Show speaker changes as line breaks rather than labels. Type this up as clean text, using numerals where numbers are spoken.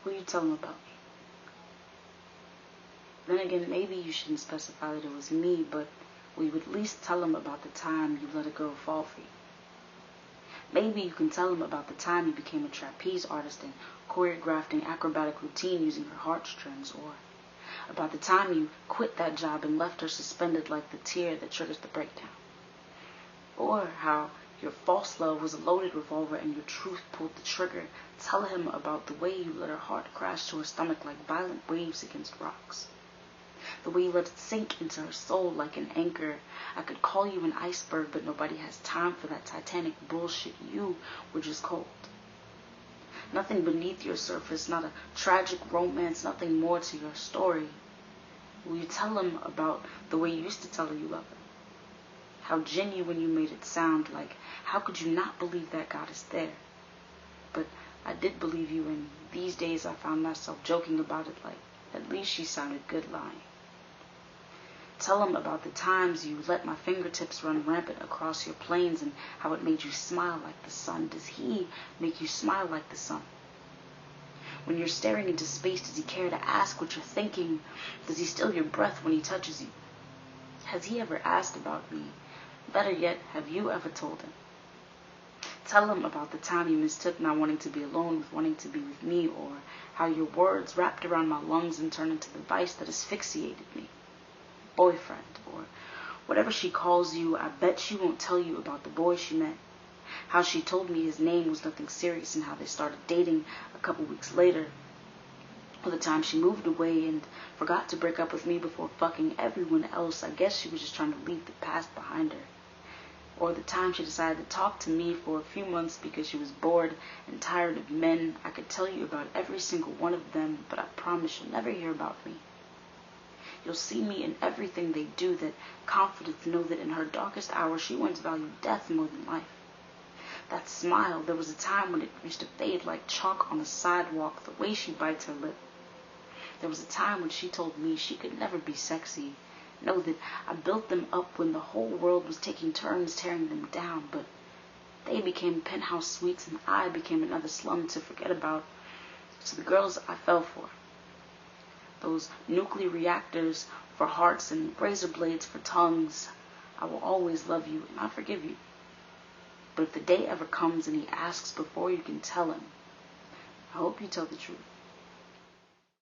Who you tell him about me? Then again, maybe you shouldn't specify that it was me, but we would at least tell him about the time you let a girl fall for you. Maybe you can tell him about the time you became a trapeze artist and choreographed an acrobatic routine using her heartstrings, or about the time you quit that job and left her suspended like the tear that triggers the breakdown. Or how your false love was a loaded revolver and your truth pulled the trigger. Tell him about the way you let her heart crash to her stomach like violent waves against rocks. The way you let it sink into her soul like an anchor. I could call you an iceberg, but nobody has time for that Titanic bullshit. You were just cold. Nothing beneath your surface, not a tragic romance, nothing more to your story. Will you tell him about the way you used to tell her you love her? How genuine you made it sound, like how could you not believe that God is there? But I did believe you, and these days I found myself joking about it like at least she sounded good lying. Tell him about the times you let my fingertips run rampant across your plains and how it made you smile like the sun. Does he make you smile like the sun? When you're staring into space, does he care to ask what you're thinking? Does he steal your breath when he touches you? Has he ever asked about me? Better yet, have you ever told him? Tell him about the time you mistook not wanting to be alone with wanting to be with me, or how your words wrapped around my lungs and turned into the vice that asphyxiated me. Boyfriend, or whatever she calls you. I bet she won't tell you about the boy she met. How she told me his name was nothing serious and how they started dating a couple weeks later. Or the time she moved away and forgot to break up with me before fucking everyone else. I guess she was just trying to leave the past behind her. Or the time she decided to talk to me for a few months because she was bored and tired of men. I could tell you about every single one of them, but I promise you'll never hear about me. You'll see me in everything they do, that confident to know that in her darkest hour she once valued death more than life. That smile, there was a time when it used to fade like chalk on a sidewalk, the way she bites her lip. There was a time when she told me she could never be sexy. Know that I built them up when the whole world was taking turns tearing them down, but they became penthouse suites and I became another slum to forget about. So the girls I fell for, those nuclear reactors for hearts and razor blades for tongues, I will always love you and I forgive you. But if the day ever comes and he asks before you can tell him, I hope you tell the truth.